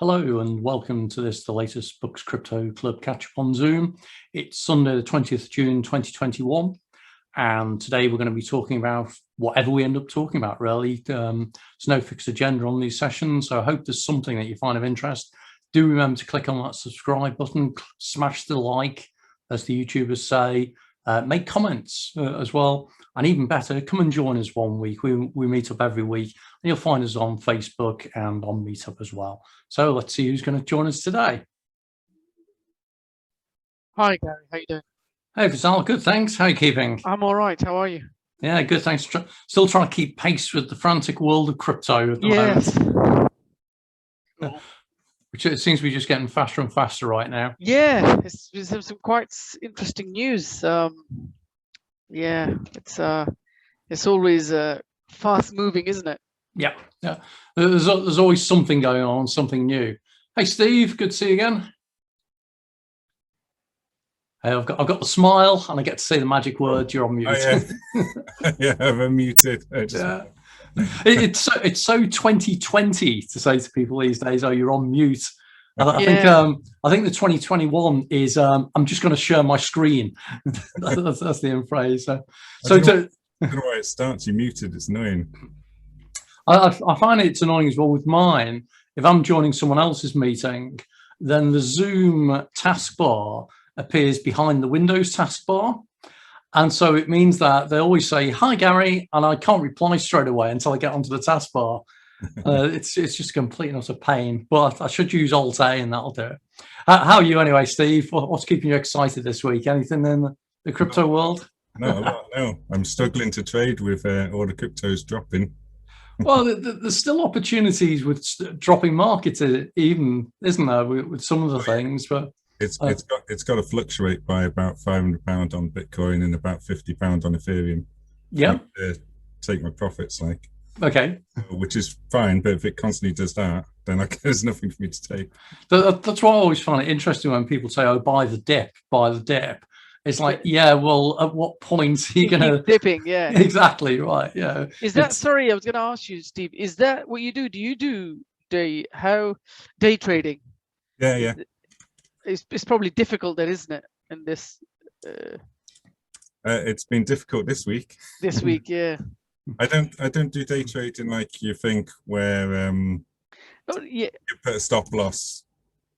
Hello and welcome to the latest Books Crypto Club catch-up on Zoom. It's Sunday the 20th of June 2021, and today we're going to be talking about whatever we end up talking about, really. There's no fixed agenda on these sessions, so I hope there's something that you find of interest. Do remember to click on that subscribe button, smash the like, as the YouTubers say, make comments as well, and even better, come and join us one week. We meet up every week, and you'll find us on Facebook and on Meetup as well. So let's see who's going to join us today. Hi Gary, how you doing? Hey Fazal, good, thanks. How are you keeping? I'm all right. How are you? Yeah, good, thanks. Still trying to keep pace with the frantic world of crypto at the moment. Cool. Which it seems to be just getting faster and faster right now. Yeah, there's some quite interesting news. Yeah, it's always fast moving, isn't it? Yeah. There's always something going on, something new. Hey Steve, good to see you again. Hey, I've got the smile, and I get to say the magic word. You're on mute. Oh, yeah. Yeah, I'm unmuted. Yeah. It's so 2020 to say to people these days, "Oh, you're on mute." I think the 2021 is I'm just going to share my screen. that's the end phrase. I don't know why it starts. You muted. It's annoying. I find it's annoying as well with mine. If I'm joining someone else's meeting, then the Zoom taskbar appears behind the Windows taskbar. And so it means that they always say, "Hi, Gary," and I can't reply straight away until I get onto the taskbar. It's just complete and utter pain, but I should use Alt-A and that'll do it. How are you anyway, Steve? What's keeping you excited this week? Anything in the crypto world? No, I'm struggling to trade with all the cryptos dropping. Well, there's still opportunities with dropping markets, even, isn't there, with some of the things, but it's got to fluctuate by about £500 on Bitcoin and about £50 on Ethereum. Yeah, take my profits, like. Okay, which is fine, but if it constantly does that, then there's nothing for me to take. That's why I always find it interesting when people say, "Oh, buy the dip." It's like, yeah, well, at what point are you going to dipping? Yeah, exactly right. Yeah. Sorry, I was going to ask you, Steve. Is that what you do? Do you do day trading? Yeah. It's probably difficult, then, isn't it? In this. It's been difficult this week. This week, yeah. I don't do day trading like you think, where you put a stop loss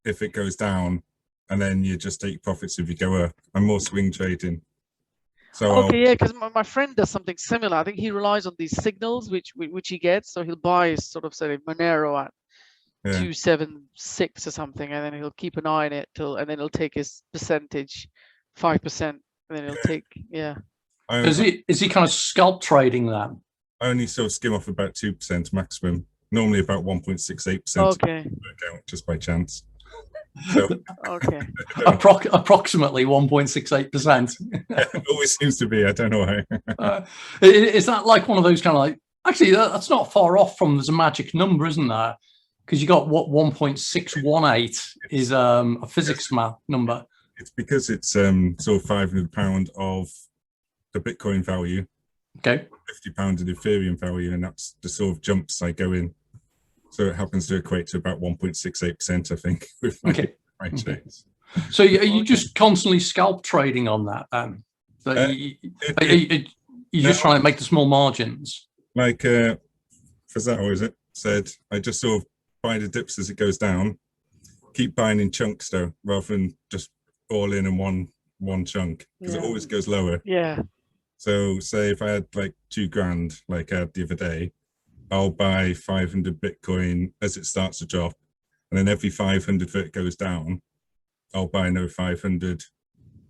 if it goes down, and then you just take profits if you go up. I'm more swing trading. So okay, because my friend does something similar. I think he relies on these signals which he gets. So he'll buy sort of, say, Monero at 276 or something, and then he'll keep an eye on it and then he'll take his percentage, 5%, and then he'll take Is he kind of scalp trading that? I only sort of skim off about 2% maximum, normally about 1.68%. Okay. Just by chance. So, okay. Approximately 1.68%. It always seems to be. I don't know why. Is that like one of those kind of like? Actually, that's not far off from. There's a magic number, isn't there? Because you got what 1.618 is a physics math number. It's because it's sort of £500 of the Bitcoin value, okay, £50 of the Ethereum value, and that's the sort of jumps I go in. So it happens to equate to about 1.68%, I think, with my trades. So are you just constantly scalp trading on that then? So you just trying to make the small margins? Like Fazal, is it, said, I just sort of buy the dips as it goes down, keep buying in chunks though, rather than just all in one chunk, because it always goes lower. Yeah. So say if I had like $2,000, like I had the other day, I'll buy 500 Bitcoin as it starts to drop, and then every 500 that goes down, I'll buy another £500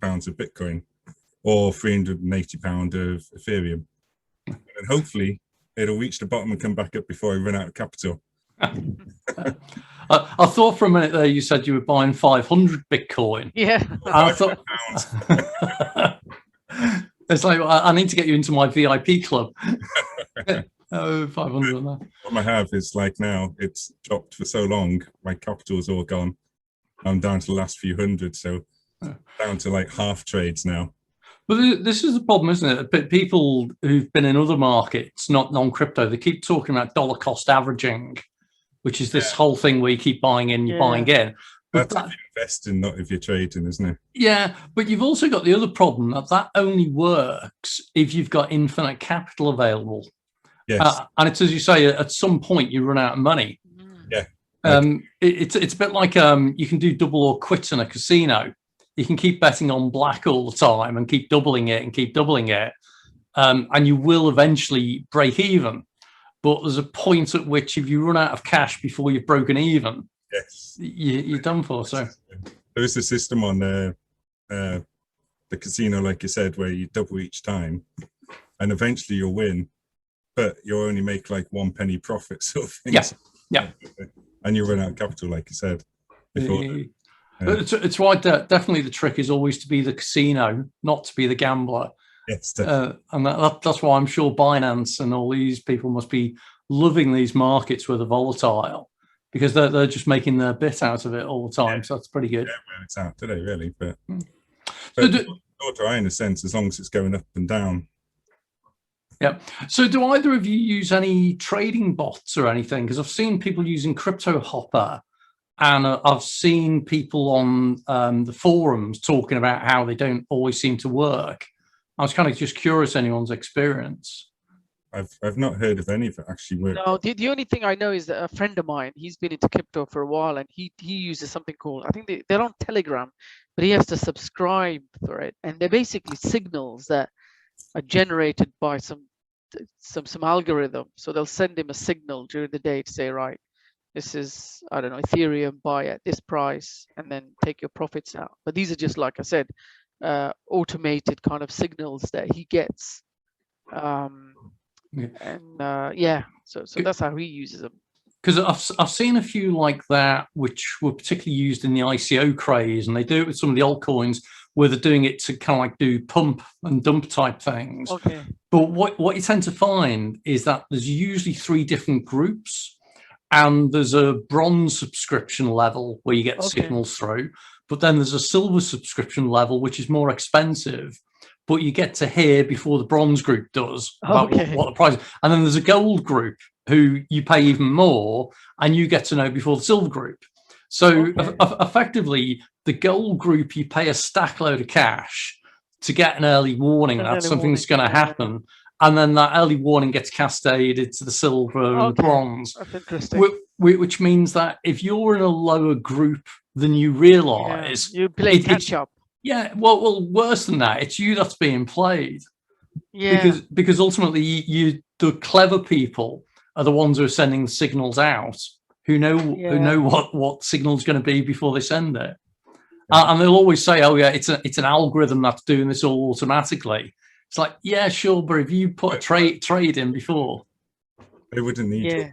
of Bitcoin, or £380 of Ethereum, and hopefully it'll reach the bottom and come back up before I run out of capital. I thought for a minute there you said you were buying 500 Bitcoin. Yeah. I thought it's like, I need to get you into my VIP club. Oh, 500 on that. What I have is, like, now it's dropped for so long, my capital's all gone. I'm down to the last few hundred, so down to like half trades now. But this is the problem, isn't it? But people who've been in other markets, not non-crypto, they keep talking about dollar cost averaging, which is this whole thing where you keep buying in, you're buying in. But that's if you're investing, not if you're trading, isn't it? Yeah, but you've also got the other problem that only works if you've got infinite capital available. Yes. And it's, as you say, at some point you run out of money. Yeah. It's a bit like you can do double or quits in a casino. You can keep betting on black all the time and keep doubling it and keep doubling it. And you will eventually break even. But there's a point at which if you run out of cash before you've broken even, yes, you're done for. So there is a system on the casino, like you said, where you double each time and eventually you'll win, but you'll only make like 1 penny profit sort of thing. Yeah. And you run out of capital, like you said before. It's right. Definitely the trick is always to be the casino, not to be the gambler. Yes, and that's why I'm sure Binance and all these people must be loving these markets where they're volatile, because they're just making their bit out of it all the time. So that's pretty good. Yeah, well, it's out today, really. But nor do I, in a sense, as long as it's going up and down. Yeah. So do either of you use any trading bots or anything? Because I've seen people using Crypto Hopper, and I've seen people on the forums talking about how they don't always seem to work. I was kind of just curious anyone's experience. I've not heard of any that actually work. No, the only thing I know is that a friend of mine, he's been into crypto for a while, and he uses something called, I think they're on Telegram, but he has to subscribe for it, and they're basically signals that are generated by some algorithm. So they'll send him a signal during the day to say, right, this is, I don't know, Ethereum, buy at this price, and then take your profits out. But these are just, like I said, automated kind of signals that he gets. So that's how he uses them. Because I've seen a few like that, which were particularly used in the ICO craze, and they do it with some of the altcoins where they're doing it to kind of like do pump and dump type things. Okay. But what you tend to find is that there's usually 3 different groups, and there's a bronze subscription level where you get signals through, but then there's a silver subscription level, which is more expensive, but you get to hear before the bronze group does about what the price is. And then there's a gold group who you pay even more, and you get to know before the silver group. So effectively, the gold group, you pay a stack load of cash to get an early warning that something's going to happen. And then that early warning gets cascaded to the silver and the bronze. That's interesting. Which means that if you're in a lower group than you realize, you play catch up. Yeah, well, worse than that, it's you that's being played. Yeah, because ultimately, the clever people are the ones who are sending the signals out, who know what signal's going to be before they send it, and they'll always say, "Oh yeah, it's an algorithm that's doing this all automatically." It's like, yeah, sure, but if you put a trade in before, they wouldn't need you.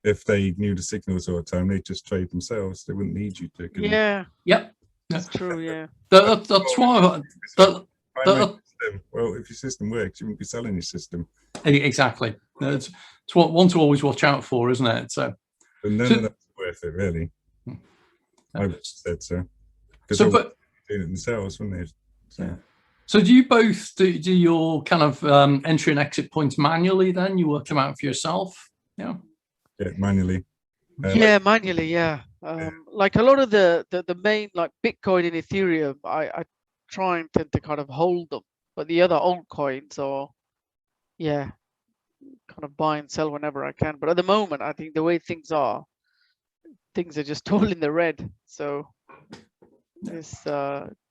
If they knew the signals all the time, they'd just trade themselves. They wouldn't need you to. Yeah. Yep. That's true. Yeah. That's why. Well, if your system works, you wouldn't be selling your system. Exactly. It's one to always watch out for, isn't it? So. But none of that's worth it, really. I would have said so. Because they're doing it themselves, wouldn't they? So. Yeah. So do you both do your kind of entry and exit points manually then? You work them out for yourself? Yeah. Yeah, manually. Manually, yeah. Like a lot of the main, like Bitcoin and Ethereum, I try and tend to kind of hold them. But the other altcoins are, kind of buy and sell whenever I can. But at the moment, I think the way things are just all in the red. So it's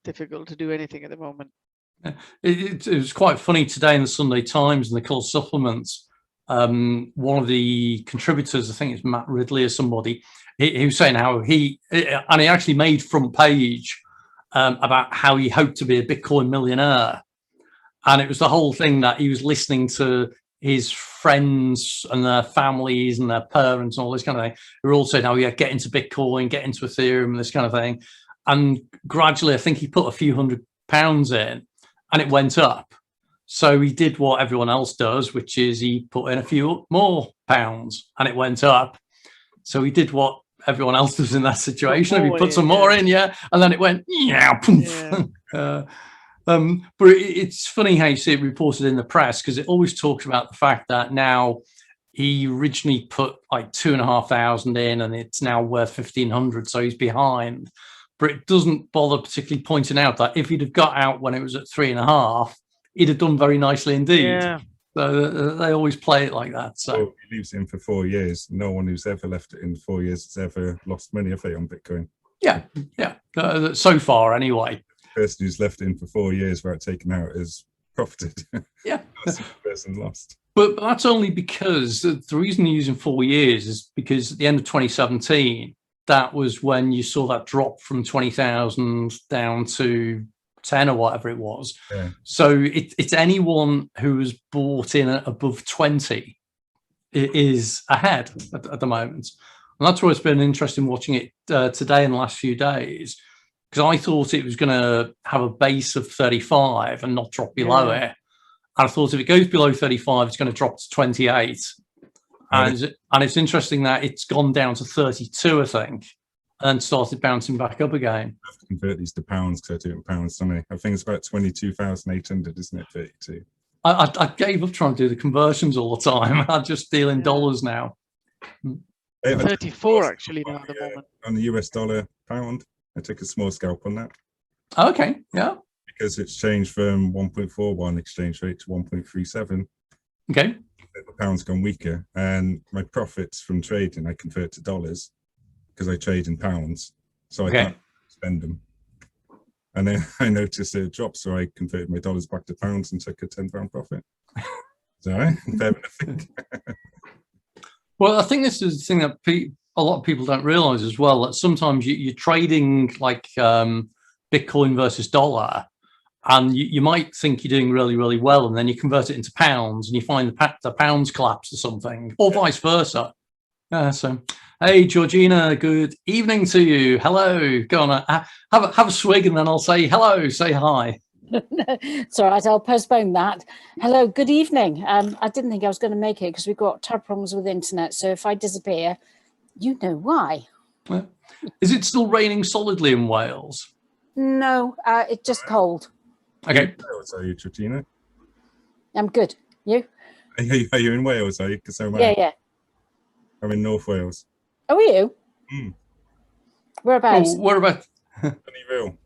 difficult to do anything at the moment. It was quite funny today in the Sunday Times and the colour supplements. One of the contributors, I think it's Matt Ridley or somebody, he was saying how he actually made front page about how he hoped to be a Bitcoin millionaire. And it was the whole thing that he was listening to his friends and their families and their parents and all this kind of thing, who were all saying, oh yeah, get into Bitcoin, get into Ethereum and this kind of thing. And gradually, I think he put a few £100 in and it went up. So he did what everyone else does, which is he put in a few more pounds and it went up. So he did what everyone else does in that situation. He put some more in, and then it went, poof. But it's funny how you see it reported in the press, because it always talks about the fact that now he originally put like 2,500 in, and it's now worth 1,500, so he's behind. But it doesn't bother particularly pointing out that if he'd have got out when it was at 3.5, he'd have done very nicely indeed. Yeah. So they always play it like that. So he leaves it in for 4 years. No one who's ever left it in 4 years has ever lost money, have they, on Bitcoin? yeah, so far anyway. The person who's left it in for 4 years without taking out has profited. Yeah. The person lost. But that's only because the reason they're using 4 years is because at the end of 2017, that was when you saw that drop from 20,000 down to 10 or whatever it was. Yeah. So it's anyone who was bought in at above 20 is ahead at the moment. And that's why it's been interesting watching it today and the last few days, because I thought it was going to have a base of 35 and not drop below it. And I thought if it goes below 35, it's going to drop to 28. And it's interesting that it's gone down to 32, I think, and started bouncing back up again. I have to convert these to pounds because I do it in pounds, don't I? I think it's about 22,800, isn't it? 32. I gave up trying to do the conversions all the time. I just deal in dollars now. 34 actually now at the moment. On the US dollar pound, I took a small scalp on that. Okay, yeah. Because it's changed from 1.41 exchange rate to 1.37. Okay. The pound's gone weaker, and my profits from trading I convert to dollars because I trade in pounds, so I can't spend them. And then I noticed it dropped, so I converted my dollars back to pounds and took a £10 profit. So fair enough. Well, I think this is the thing that a lot of people don't realize as well, that sometimes you're trading like Bitcoin versus dollar, and you might think you're doing really, really well, and then you convert it into pounds and you find the pounds collapsed or something, or vice versa. So, hey, Georgina, good evening to you. Hello. Go on, have a swig, and then I'll say hello, say hi. It's all right, I'll postpone that. Hello, good evening. I didn't think I was going to make it because we've got terrible problems with the internet, so if I disappear, you know why. Is it still raining solidly in Wales? No, it's just cold. Okay. Wales, are you, Georgina? I'm good. You? Are you in Wales, are you? Because so Yeah. I'm in North Wales. Oh, are you? Mm. Whereabouts? Oh, whereabouts? Sunnyville.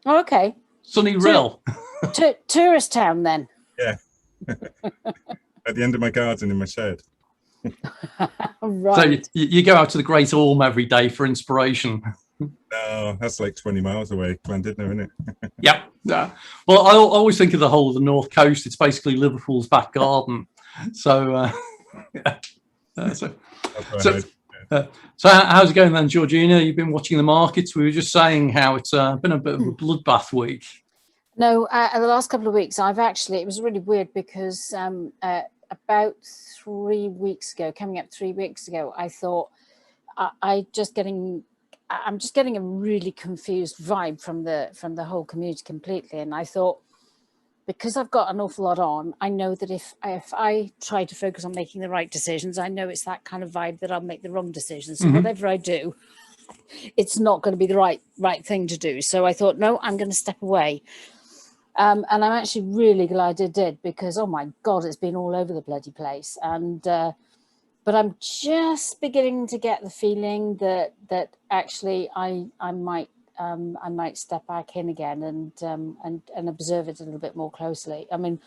Oh, okay. Sunnyville. Tourist town then. Yeah. At the end of my garden in my shed. Right. So you go out to the Great Orme every day for inspiration. No, that's like 20 miles away, Llandudno, isn't it? Yeah. Well, I always think of the whole of the North Coast. It's basically Liverpool's back garden. So, so how's it going then, Georgina? You've been watching the markets. We were just saying how it's been a bit of a bloodbath week. No, the last couple of weeks, it was really weird because about 3 weeks ago, coming up 3 weeks ago, I thought I'm just getting a really confused vibe from the whole community completely. And I thought, because I've got an awful lot on, I know that if I try to focus on making the right decisions, I know it's that kind of vibe that I'll make the wrong decisions. So whatever I do, it's not going to be the right thing to do. So I thought, no, I'm going to step away. And I'm actually really glad I did, because, oh my God, it's been all over the bloody place. And but I'm just beginning to get the feeling that actually I might step back in again and observe it a little bit more closely. I mean,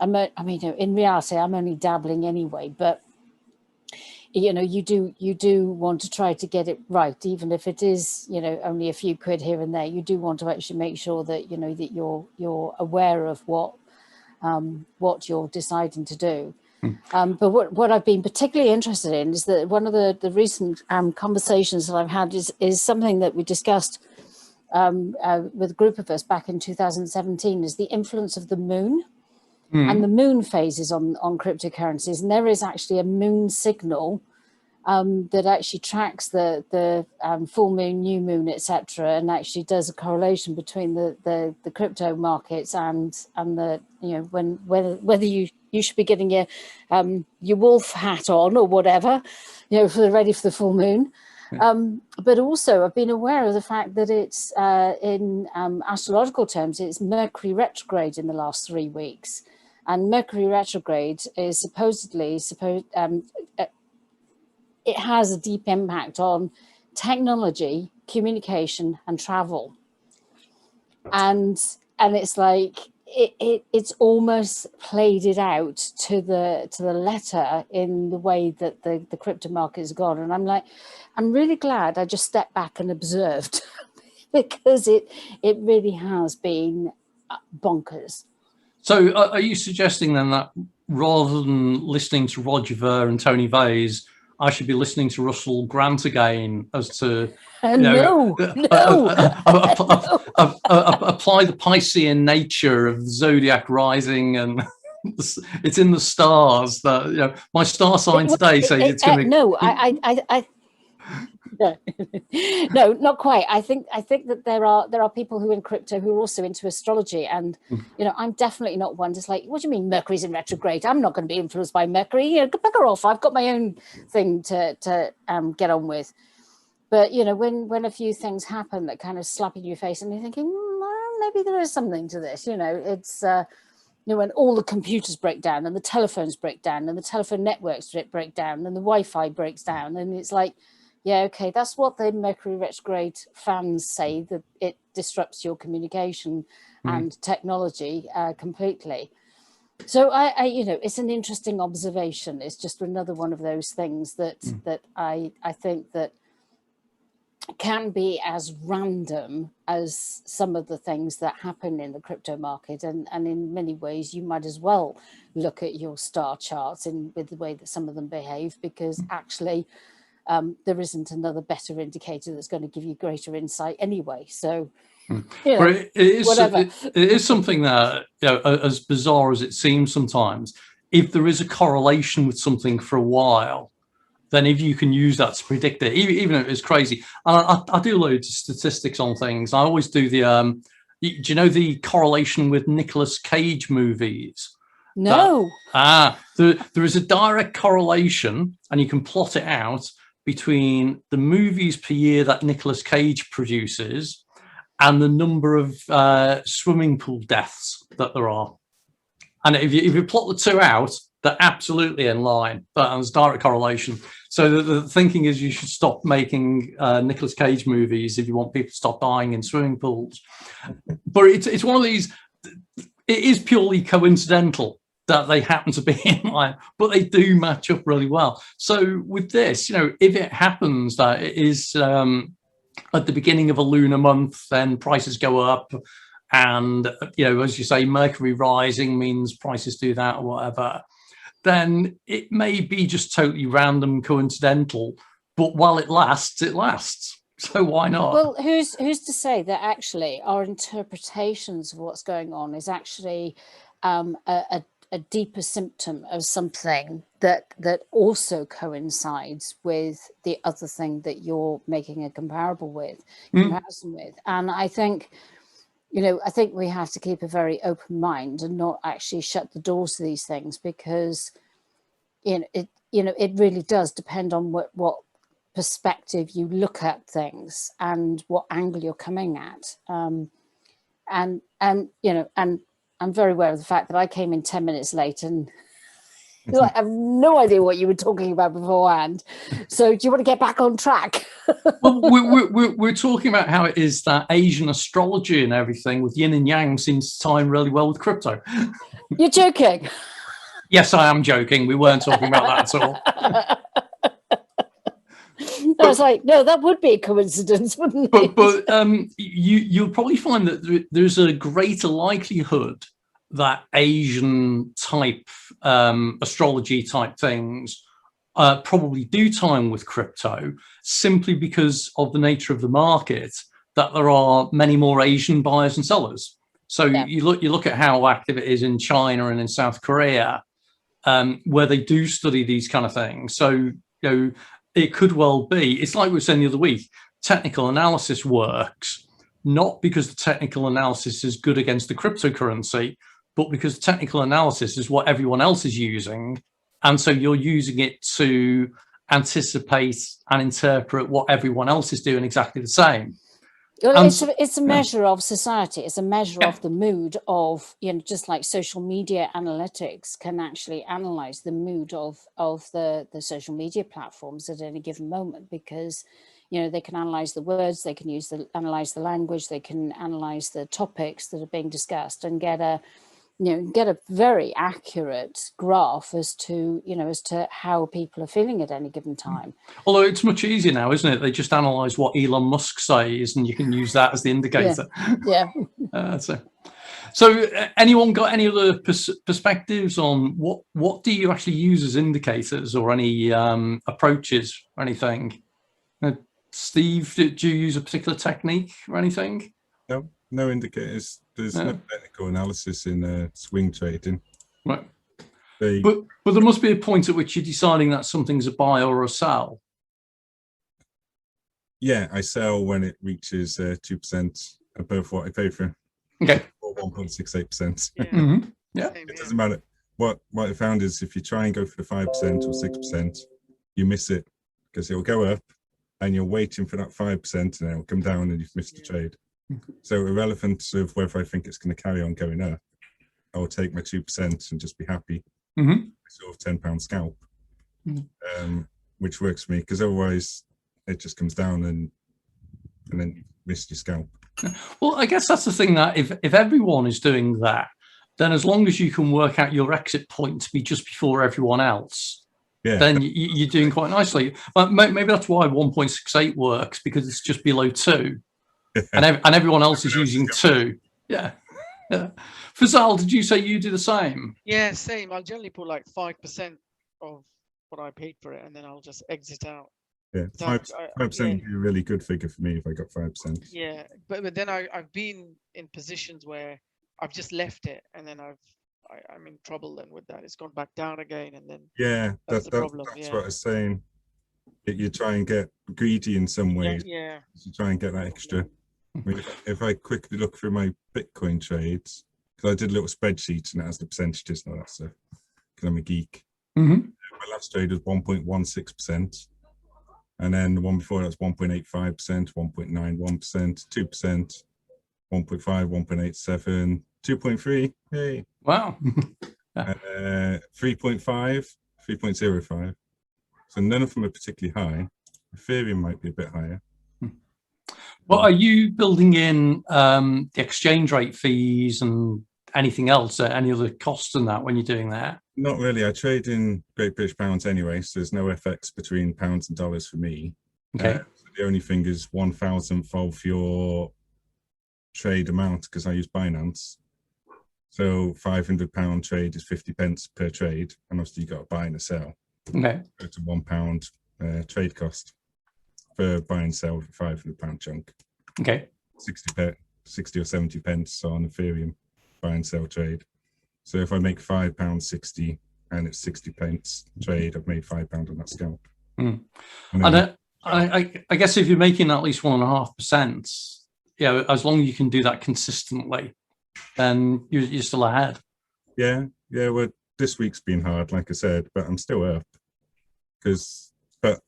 in reality, I'm only dabbling anyway, but you know, you do want to try to get it right, even if it is, you know, only a few quid here and there. You do want to actually make sure that, you know, that you're aware of what you're deciding to do. But what I've been particularly interested in is that one of the recent conversations that I've had is something that we discussed with a group of us back in 2017, is the influence of the moon and the moon phases on cryptocurrencies. And there is actually a moon signal that actually tracks the full moon, new moon, etc., and actually does a correlation between the crypto markets and the, you know, whether you should be getting your wolf hat on or whatever, you know, ready for the full moon. But also I've been aware of the fact that it's in astrological terms, it's Mercury retrograde in the last 3 weeks. And Mercury retrograde is supposedly it has a deep impact on technology, communication, and travel. And it's like it's almost played it out to the letter in the way that the crypto market has gone. And I'm like, I'm really glad I just stepped back and observed because it really has been bonkers. So are you suggesting then that rather than listening to Roger Ver and Tony Vase, I should be listening to Russell Grant again as to No. apply the Piscean nature of zodiac rising, and it's in the stars that my star sign today says it's going to. No, no, not quite. I think that there are people who are in crypto who are also into astrology, and I'm definitely not one just like, what do you mean Mercury's in retrograde? I'm not going to be influenced by Mercury. Bugger off. I've got my own thing to get on with. But when a few things happen that kind of slap in your face, and you're thinking, well, maybe there is something to this. It's when all the computers break down, and the telephones break down, and the telephone networks break down, and the Wi-Fi breaks down, and it's like, yeah, okay, that's what the Mercury retrograde fans say, that it disrupts your communication and technology completely. So I it's an interesting observation. It's just another one of those things that I think that can be as random as some of the things that happen in the crypto market, and in many ways you might as well look at your star charts with the way that some of them behave, because actually there isn't another better indicator that's going to give you greater insight anyway. So it is something that, as bizarre as it seems sometimes, if there is a correlation with something for a while, then if you can use that to predict it, even if it's crazy. And I do loads of statistics on things. I always do do you know the correlation with Nicolas Cage movies? No. There is a direct correlation, and you can plot it out between the movies per year that Nicolas Cage produces and the number of swimming pool deaths that there are. And if you plot the two out, they're absolutely in line. There's direct correlation. So the thinking is you should stop making Nicolas Cage movies if you want people to stop dying in swimming pools. But it's one of these, it is purely coincidental that they happen to be in line, but they do match up really well. So with this, if it happens that it is at the beginning of a lunar month, then prices go up. And, as you say, Mercury rising means prices do that or whatever. Then it may be just totally random, coincidental, but while it lasts, it lasts. So why not? Well, who's to say that actually our interpretations of what's going on is actually a deeper symptom of something that also coincides with the other thing that you're making a comparison with. And I think, I think we have to keep a very open mind and not actually shut the doors to these things, because it really does depend on what perspective you look at things and what angle you're coming at. And I'm very aware of the fact that I came in 10 minutes late, and I have no idea what you were talking about beforehand. So do you want to get back on track? Well, we're talking about how it is that Asian astrology and everything with yin and yang seems to time really well with crypto. You're joking? Yes, I am joking. We weren't talking about that at all. I was like, no, that would be a coincidence, wouldn't it? But you'll probably find that there's a greater likelihood that Asian type astrology type things probably do time with crypto, simply because of the nature of the market, that there are many more Asian buyers and sellers. So you look at how active it is in China and in South Korea, where they do study these kind of things. So it could well be, it's like we were saying the other week, technical analysis works not because the technical analysis is good against the cryptocurrency, but because the technical analysis is what everyone else is using. And so you're using it to anticipate and interpret what everyone else is doing exactly the same. Well, And it's a measure of society. It's a measure of the mood of, just like social media analytics can actually analyze the mood of the social media platforms at any given moment, because, they can analyze the words, they can analyze the language, they can analyze the topics that are being discussed and get a very accurate graph as to how people are feeling at any given time. although it's much easier now, isn't it? They just analyze what Elon Musk says, and you can use that as the indicator. Yeah. So anyone got any other perspectives on what do you actually use as indicators, or any approaches or anything? Steve, do you use a particular technique or anything? No indicators. There's no technical analysis in swing trading. Right. But there must be a point at which you're deciding that something's a buy or a sell. Yeah, I sell when it reaches 2% above what I pay for. Okay. Or 1.68%. Yeah. It doesn't matter. What I found is if you try and go for the 5% or 6%, you miss it, because it'll go up and you're waiting for that 5% and it'll come down and you've missed the trade. So irrelevant of whether I think it's going to carry on going up, I'll take my 2% and just be happy. Sort of £10 scalp, which works for me, because otherwise it just comes down and then you miss your scalp. Well, I guess that's the thing, that if everyone is doing that, then as long as you can work out your exit point to be just before everyone else, then you're doing quite nicely. Maybe that's why 1.68 works, because it's just below 2, and everyone else is using 2. Yeah. Fazal, did you say you do the same? Yeah, same. I'll generally put like 5% of what I paid for it, and then I'll just exit out. Yeah, 5% would be a really good figure for me if I got 5%. Yeah, but then I've been in positions where I've just left it, and then I'm in trouble then with that. It's gone back down again, and then that's the problem. That's what I was saying. You try and get greedy in some ways. Yeah. You try and get that extra. I mean, if I quickly look through my Bitcoin trades, because I did a little spreadsheet and it has the percentages and all that stuff, because I'm a geek. My last trade was 1.16%. And then the one before that was 1.85%, 1.91%, 2%, 1.5, 1.87, 2.3. Hey. Wow. 3.5, 3.05. So none of them are particularly high. Ethereum might be a bit higher. Well, are you building in the exchange rate fees and anything else, any other costs than that when you're doing that? Not really. I trade in Great British pounds anyway, so there's no FX between pounds and dollars for me. Okay. So the only thing is 1,000th of your trade amount, because I use Binance. So £500 trade is 50 pence per trade, and obviously you got to buy and a sell. Okay. It's a £1 trade cost for buy and sell for £500 chunk. Okay. 60 or 70 pence on Ethereum buy and sell trade. So if I make £5.60 and it's 60 pence trade, I've made £5 on that scalp. And I guess if you're making at least 1.5%, as long as you can do that consistently, then you're still ahead. Yeah. Well, this week's been hard, like I said, but I'm still up. But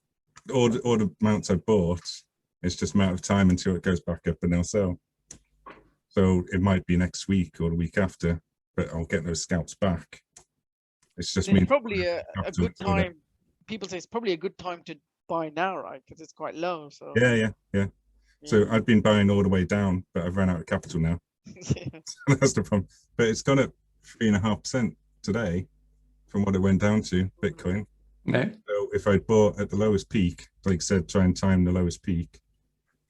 all the amounts I bought, it's just a matter of time until it goes back up and they'll sell. So it might be next week or the week after, but I'll get those scalps back. It's just me. Probably a good time. People say it's probably a good time to buy now, right? Because it's quite low. So yeah. So I've been buying all the way down, but I've run out of capital now. That's the problem. But it's gone up 3.5% today from what it went down to Bitcoin. Okay. So if I'd bought at the lowest peak, like I said, try and time the lowest peak,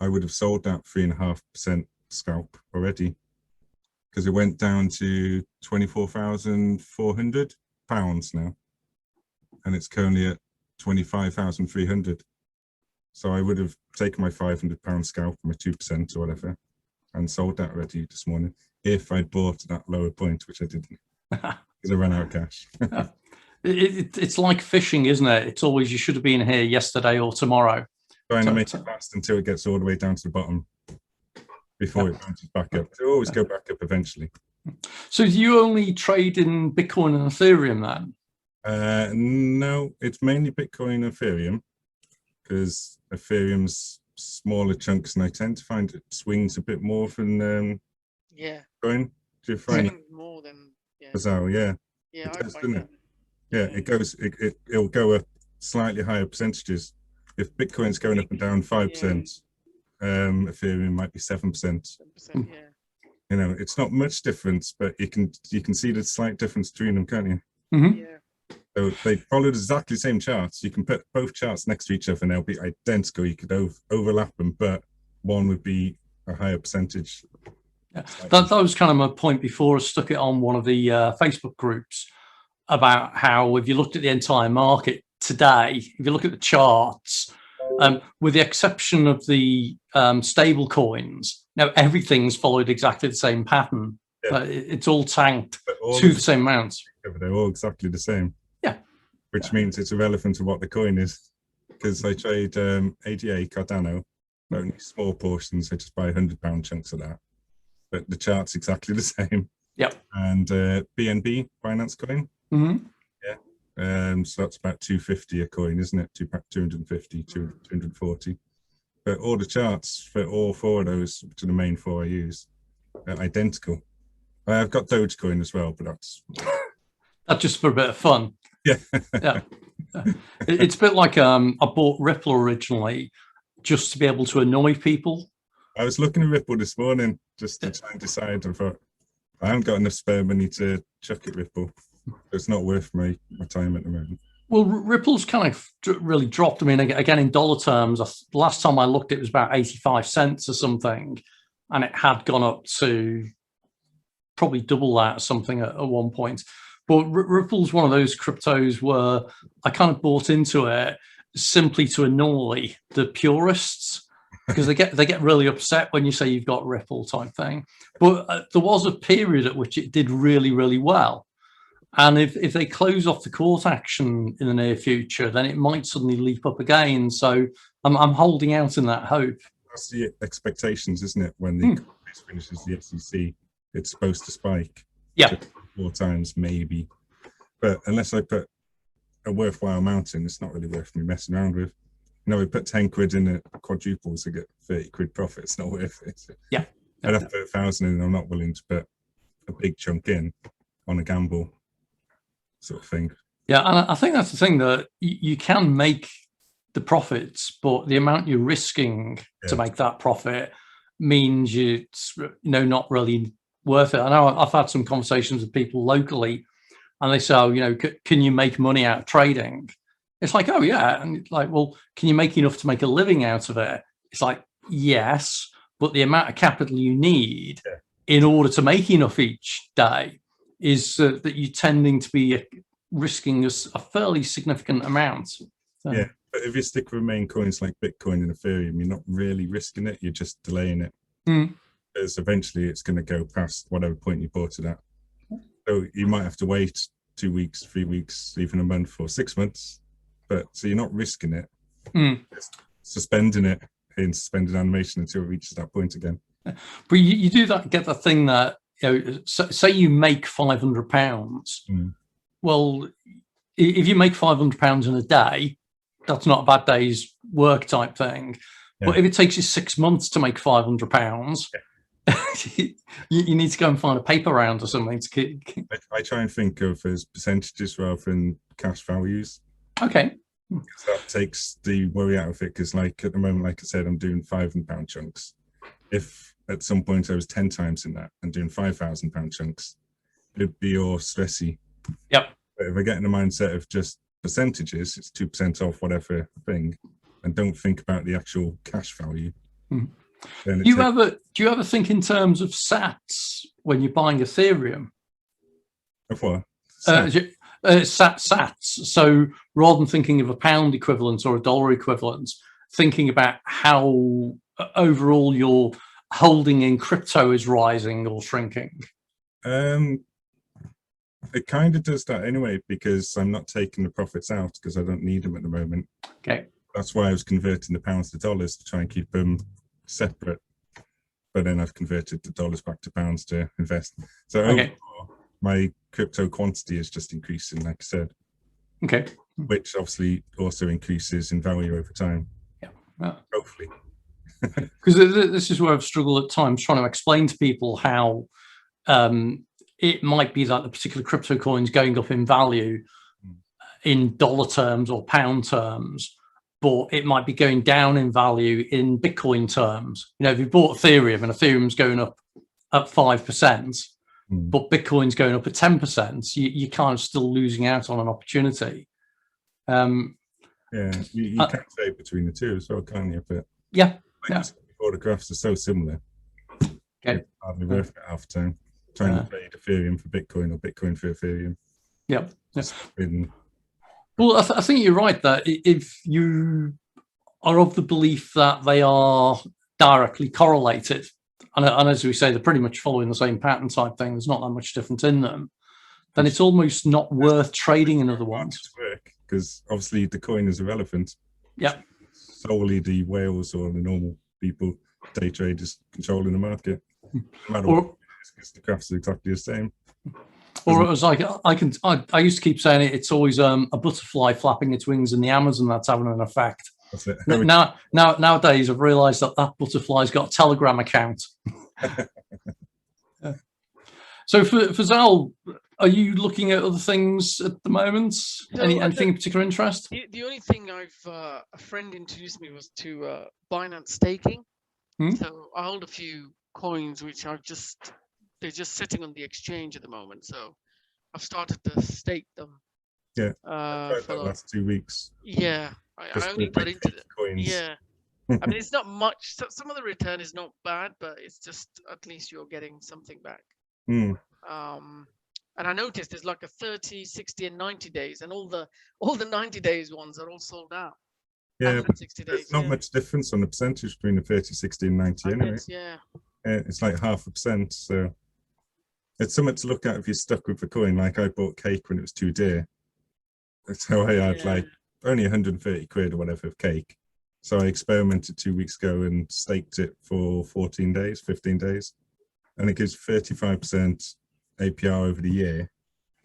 I would have sold that 3.5% scalp already, because it went down to £24,400 now, and it's currently at 25,300. So I would have taken my £500 scalp, my 2% or whatever, and sold that already this morning if I'd bought at that lower point, which I didn't, because I ran out of cash. It's like fishing, isn't it? It's always, you should have been here yesterday or tomorrow. Trying to make it fast until it gets all the way down to the bottom before it bounces back up. It'll always go back up eventually. So do you only trade in Bitcoin and Ethereum then? No, it's mainly Bitcoin and Ethereum, because Ethereum's smaller chunks, and I tend to find it swings a bit more than coin. Do you find Swings more than bizarre? Yeah, yeah, it I does, find doesn't that. it? Yeah, it goes. It'll go up slightly higher percentages. If Bitcoin's going up and down 5%, Ethereum might be 7%. 7%, yeah. You know, it's not much difference, but you can see the slight difference between them, can't you? Mm-hmm. Yeah. So they followed exactly the same charts. You can put both charts next to each other and they'll be identical. You could overlap them, but one would be a higher percentage. Yeah. That was kind of my point before. I stuck it on one of the Facebook groups about how if you looked at the entire market today, if you look at the charts, with the exception of the stable coins, now everything's followed exactly the same pattern. Yeah. It's all tanked to the same amount. They're all exactly the same. Yeah. Which means it's irrelevant to what the coin is. Because I trade ADA Cardano, only small portions. I just buy £100 chunks of that. But the chart's exactly the same. Yep. And BNB, Binance coin. Mm-hmm. Yeah. So that's about 250 a coin, isn't it? 250, 240. But all the charts for all four of those, which are the main four I use, are identical. I've got Dogecoin as well, but that's just for a bit of fun. Yeah. Yeah. It's a bit like I bought Ripple originally just to be able to annoy people. I was looking at Ripple this morning just to try and decide. I thought, I haven't got enough spare money to chuck at Ripple. It's not worth my time at the moment. Well, Ripple's kind of really dropped. I mean, again, in dollar terms, the last time I looked, it was about 85 cents or something, and it had gone up to probably double that or something at one point. But Ripple's one of those cryptos where I kind of bought into it simply to annoy the purists, because they get really upset when you say you've got Ripple type thing. But there was a period at which it did really, really well. And if they close off the court action in the near future, then it might suddenly leap up again. So I'm holding out in that hope. That's the expectations, isn't it? When the case finishes the SEC, it's supposed to spike. Yeah. 4 times maybe. But unless I put a worthwhile amount in, it's not really worth me messing around with. You know, we put 10 quid in at quadruples to get 30 quid profit. It's not worth it. Yeah. I'd have to put 1,000 in, and I'm not willing to put a big chunk in on a gamble sort of thing. Yeah, and I think that's the thing, that you can make the profits, but the amount you're risking to make that profit means it's not really worth it. I know I've had some conversations with people locally, and they say, oh, can you make money out of trading? It's like, oh yeah, and it's like, well, can you make enough to make a living out of it? It's like, yes, but the amount of capital you need in order to make enough each day is that you're tending to be risking a fairly significant amount. So. Yeah, but if you stick with main coins like Bitcoin and Ethereum, you're not really risking it, you're just delaying it. Because eventually it's going to go past whatever point you bought it at. So you might have to wait 2 weeks, 3 weeks, even a month or 6 months. But so you're not risking it, just suspending it in suspended animation until it reaches that point again. But you do get the thing that, say you make £500. Well, if you make £500 in a day, that's not a bad day's work type thing. Yeah. But if it takes you 6 months to make £500, you need to go and find a paper round or something to keep. I try and think of as percentages rather than cash values. Okay. Because that takes the worry out of it. Because like at the moment, like I said, I'm doing £500 chunks. If at some point I was 10 times in that and doing £5,000 chunks, it'd be all stressy. Yep. But if I get in the mindset of just percentages, it's 2% off whatever thing, and don't think about the actual cash value. Then do you ever think in terms of sats when you're buying Ethereum? Of what? Sats. So rather than thinking of a pound equivalent or a dollar equivalent, thinking about how overall your holding in crypto is rising or shrinking. It kind of does that anyway, because I'm not taking the profits out because I don't need them at the moment. Okay. That's why I was converting the pounds to dollars to try and keep them separate. But then I've converted the dollars back to pounds to invest. So overall, my crypto quantity is just increasing, like I said. Okay. Which obviously also increases in value over time. Yeah. Hopefully. Because this is where I've struggled at times trying to explain to people how it might be that the particular crypto coin's going up in value in dollar terms or pound terms, but it might be going down in value in Bitcoin terms. You know, if you bought Ethereum and Ethereum's going up at 5%, but Bitcoin's going up at 10%, you kind of still losing out on an opportunity. Yeah, you can trade between the two as well, can't you? But yeah, before the graphs are so similar. Okay. It's hardly worth it half the time. Trying to trade Ethereum for Bitcoin or Bitcoin for Ethereum. Yeah. Well, I think you're right that if you are of the belief that they are directly correlated, and as we say, they're pretty much following the same pattern type thing, there's not that much difference in them, then it's almost not worth trading another one. Because obviously the coin is irrelevant. Yeah. Solely the whales or the normal people, day traders controlling the market. No matter what, because the graphs are exactly the same. Or as I used to keep saying it's always a butterfly flapping its wings in the Amazon that's having an effect. That's it. Nowadays, I've realised that butterfly's got a Telegram account. So for Zal, are you looking at other things at the moment? Anything in particular interest? The only thing a friend introduced me was to Binance staking. So I hold a few coins which they're just sitting on the exchange at the moment. So I've started to stake them. Yeah. For the last 2 weeks. Yeah. I only got into it. Coins. Yeah. I mean, it's not much. So some of the return is not bad, but it's just at least you're getting something back. And I noticed there's like a 30, 60, and 90 days, and all the 90 days ones are all sold out. Yeah, 60 days, there's not much difference on the percentage between the 30, 60, and 90 anyway. Yeah. It's like 0.5%. So it's something to look at if you're stuck with the coin. Like I bought cake when it was too dear. So I had like only 130 quid or whatever of cake. So I experimented 2 weeks ago and staked it for 14 days, 15 days. And it gives 35% APR over the year.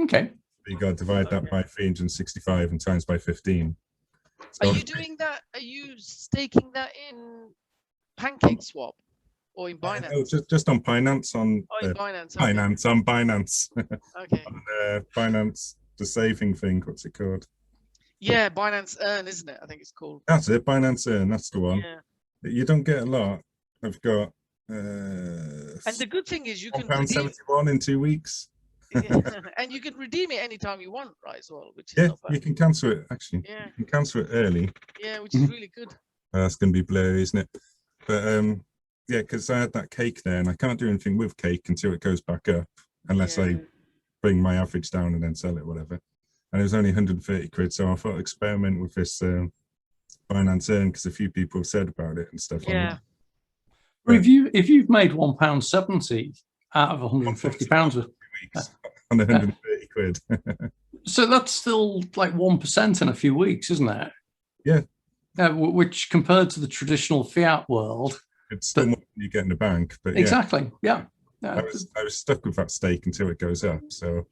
Okay. You got to divide that by 365 and times by 15. So are you doing that? Are you staking that in PancakeSwap or in Binance? No, just on Binance. On Binance. Okay. Binance on Binance. Okay. On Binance, the saving thing. What's it called? Yeah, Binance Earn, isn't it? I think it's called. That's it. Binance Earn. That's the one. Yeah. You don't get a lot. I've got. And the good thing is you can redeem 71 in 2 weeks. And you can redeem it anytime you want, right? As well, which is not bad. You can cancel it actually. Yeah. You can cancel it early. Yeah, which is really good. That's going to be blurry, isn't it? But yeah, because I had that cake there, and I can't do anything with cake until it goes back up, unless I bring my average down and then sell it, whatever. And it was only 130 quid, so I thought I'd experiment with this Binance Earn because a few people have said about it and stuff. Yeah. If you've made £1.70 out of £150 on 130 quid, so that's still like 1% in a few weeks, isn't it? Yeah. Which compared to the traditional fiat world, it's still more than you get in the bank. But exactly, yeah. I was stuck with that stake until it goes up. So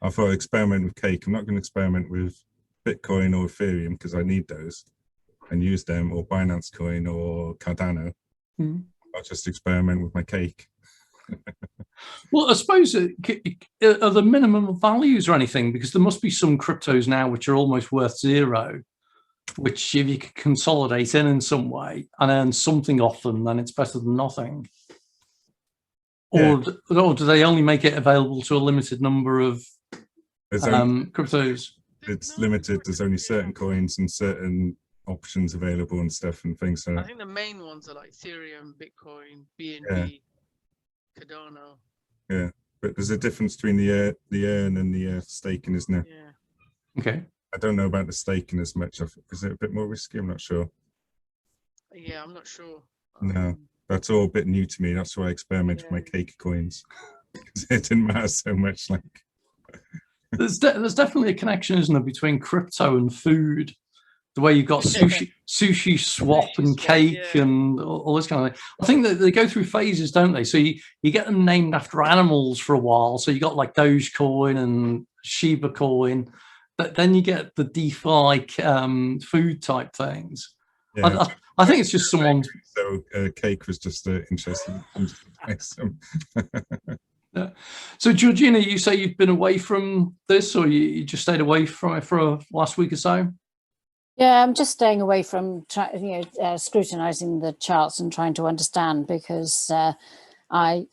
I thought I'd experiment with cake. I'm not going to experiment with Bitcoin or Ethereum because I need those and use them, or Binance Coin or Cardano. I'll just experiment with my cake. Well, I suppose are the minimum values or anything, because there must be some cryptos now which are almost worth zero, which if you can consolidate in some way and earn something off them, then it's better than nothing. Or do they only make it available to a limited number of cryptos? It's limited. There's only certain coins and certain options available and stuff and things. So I think the main ones are like Ethereum, Bitcoin, BNB, Cardano. Yeah, but there's a difference between the earn and the staking, isn't there? Yeah. Okay. I don't know about the staking as much. Is it a bit more risky? I'm not sure. Yeah, I'm not sure. No, that's all a bit new to me. That's why I experimented with my cake coins because it didn't matter so much. Like, there's definitely a connection, isn't there, between crypto and food? The way you've got sushi swap and cake and all this kind of thing. I think that they go through phases, don't they? So you get them named after animals for a while. So you got like Dogecoin and Shiba Coin, but then you get the DeFi food type things. Yeah. I think it's just someone. So cake was just interesting. Yeah. So Georgina, you say you've been away from this, or you just stayed away from it for a last week or so? Yeah, I'm just staying away from scrutinizing the charts and trying to understand, because I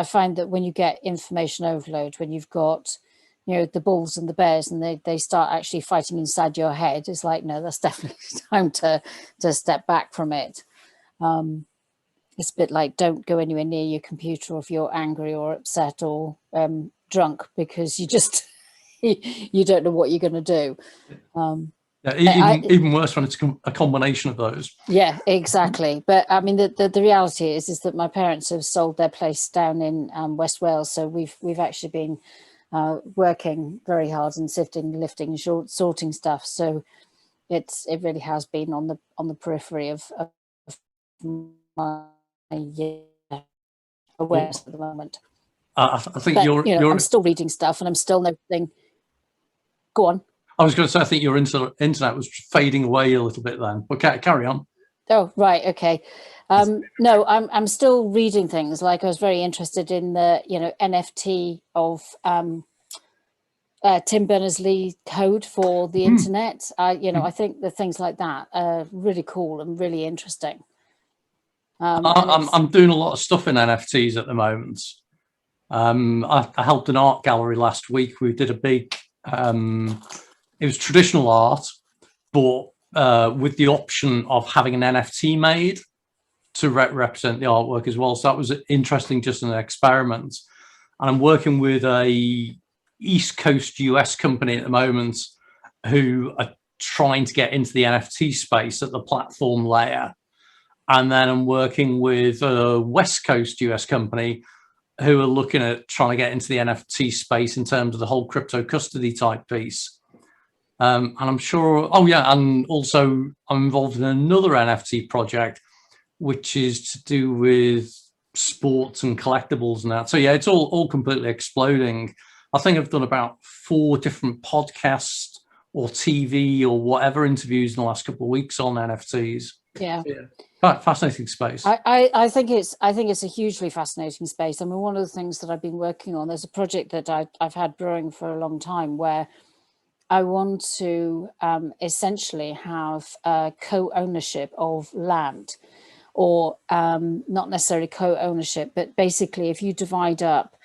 find that when you get information overload, when you've got the bulls and the bears, and they start actually fighting inside your head, it's like, no, that's definitely time to step back from it. It's a bit like, don't go anywhere near your computer if you're angry or upset or drunk, because you just you don't know what you're going to do. Yeah, even worse when it's a combination of those. Yeah, exactly. But I mean, the reality is that my parents have sold their place down in West Wales, so we've actually been working very hard and sifting, lifting, sorting stuff. So it really has been on the periphery of my awareness at the moment. I think I'm still reading stuff, and I'm still noticing. Go on. I was going to say, I think your internet was fading away a little bit then, but carry on. Oh, right. Okay. No, I'm still reading things. Like, I was very interested in the, NFT of Tim Berners-Lee code for the internet. I think the things like that are really cool and really interesting. I'm doing a lot of stuff in NFTs at the moment. I helped an art gallery last week. We did a big, it was traditional art, but with the option of having an NFT made to represent the artwork as well. So that was interesting, just an experiment. And I'm working with a East Coast US company at the moment who are trying to get into the NFT space at the platform layer. And then I'm working with a West Coast US company who are looking at trying to get into the NFT space in terms of the whole crypto custody type piece. And I'm sure, and also I'm involved in another NFT project, which is to do with sports and collectibles and that. So yeah, it's all completely exploding. I think I've done about 4 different podcasts or TV or whatever interviews in the last couple of weeks on NFTs. Yeah. Fascinating space. I think it's a hugely fascinating space. I mean, one of the things that I've been working on, there's a project that I've had brewing for a long time, where I want to essentially have co-ownership of land, or not necessarily co-ownership, but basically, if you divide up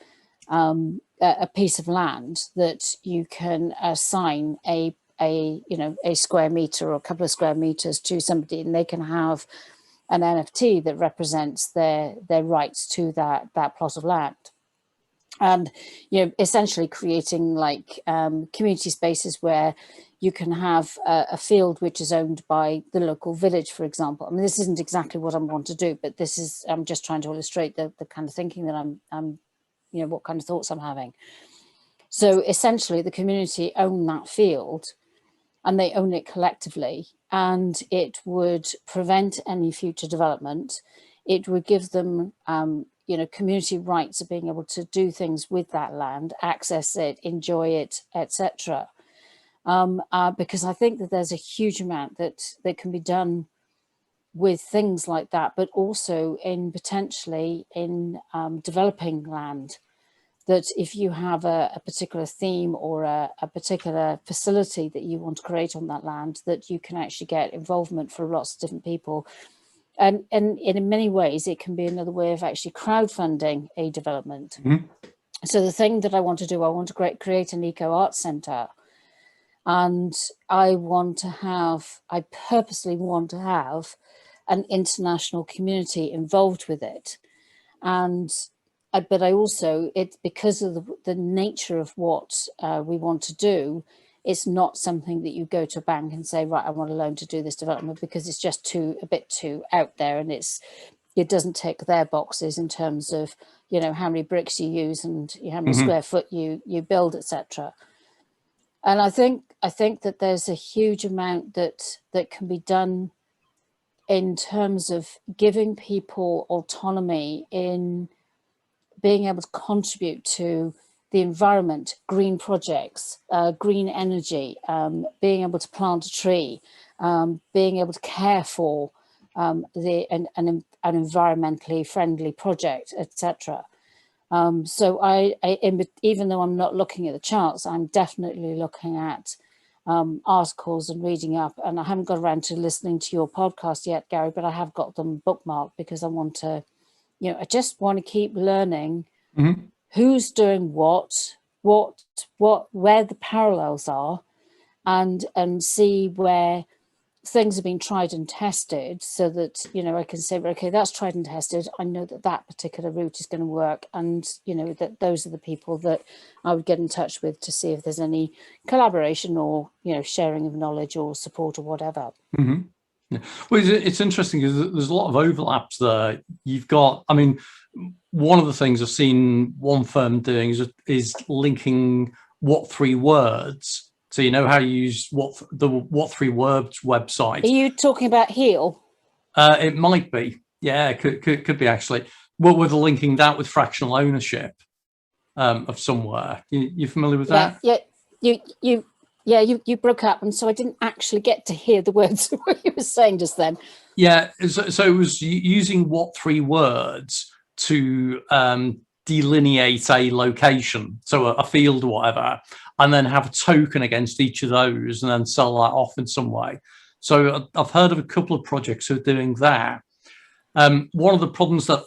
a piece of land, that you can assign a square meter or a couple of square meters to somebody, and they can have an NFT that represents their rights to that plot of land. And essentially creating like community spaces where you can have a field which is owned by the local village, for example. I mean, this isn't exactly what I want to do, but I'm just trying to illustrate the kind of thinking that I'm what kind of thoughts I'm having. So essentially, the community own that field, and they own it collectively, and it would prevent any future development. It would give them community rights of being able to do things with that land, access it, enjoy it, etc. Because I think that there's a huge amount that can be done with things like that, but also in potentially in developing land. That if you have a particular theme or a particular facility that you want to create on that land, that you can actually get involvement for lots of different people. And in many ways, it can be another way of actually crowdfunding a development. Mm-hmm. So the thing that I want to do, I want to create an eco art center. And I purposely want to have an international community involved with it. But I also, it's because of the nature of what we want to do, it's not something that you go to a bank and say, right, I want a loan to do this development, because it's just a bit too out there, and it doesn't tick their boxes in terms of, how many bricks you use and how many square foot you build, etc. And I think that there's a huge amount that can be done in terms of giving people autonomy in being able to contribute to the environment, green projects, green energy, being able to plant a tree, being able to care for an environmentally friendly project, etc. So even though I'm not looking at the charts, I'm definitely looking at articles and reading up. And I haven't got around to listening to your podcast yet, Gary, but I have got them bookmarked because I want to, I just want to keep learning who's doing what, where the parallels are, and see where things have been tried and tested, so that I can say, okay, that's tried and tested, I know that particular route is going to work, and that those are the people that I would get in touch with to see if there's any collaboration or sharing of knowledge or support or whatever. Yeah. Well, it's interesting because there's a lot of overlaps there. You've got, I mean, one of the things I've seen one firm doing is linking what three words. So how you use what three words website. Are you talking about Heal? It might be, yeah, could be actually. Well, we're linking that with fractional ownership of somewhere. You familiar with that? Yeah, you broke up, and so I didn't actually get to hear the words of what you were saying just then. Yeah, so it was using what three words to delineate a location, so a field or whatever, and then have a token against each of those and then sell that off in some way. So I've heard of a couple of projects who are doing that. One of the problems that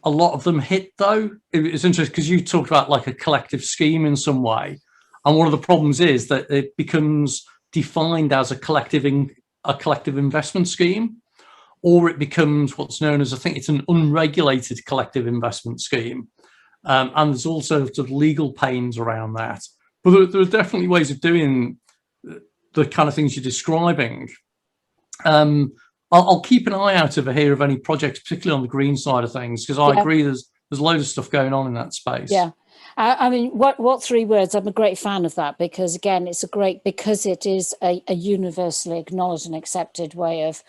a lot of them hit, though, it's interesting because you talked about like a collective scheme in some way. And one of the problems is that it becomes defined as a collective investment scheme, or it becomes what's known as, I think it's an unregulated collective investment scheme. And there's also sort of legal pains around that. But there are definitely ways of doing the kind of things you're describing. I'll keep an eye out over here of any projects, particularly on the green side of things, because I agree there's loads of stuff going on in that space. Yeah. I mean, what three words? I'm a great fan of that because, again, because it is a universally acknowledged and accepted way of,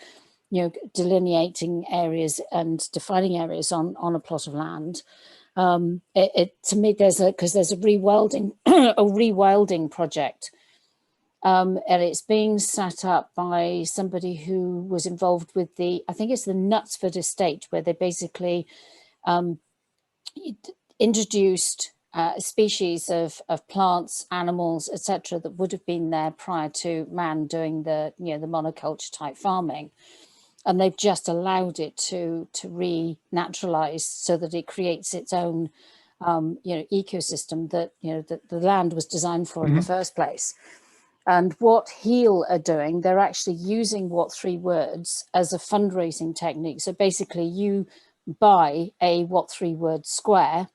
delineating areas and defining areas on a plot of land. To me, there's a rewilding a rewilding project, and it's being set up by somebody who was involved with I think it's the Knutsford estate, where they basically introduced species of plants, animals, etc., that would have been there prior to man doing the monoculture type farming. And they've just allowed it to renaturalize so that it creates its own, ecosystem that, that the land was designed for in the first place. And what Heal are doing, they're actually using what three words as a fundraising technique. So basically you buy a what three word square,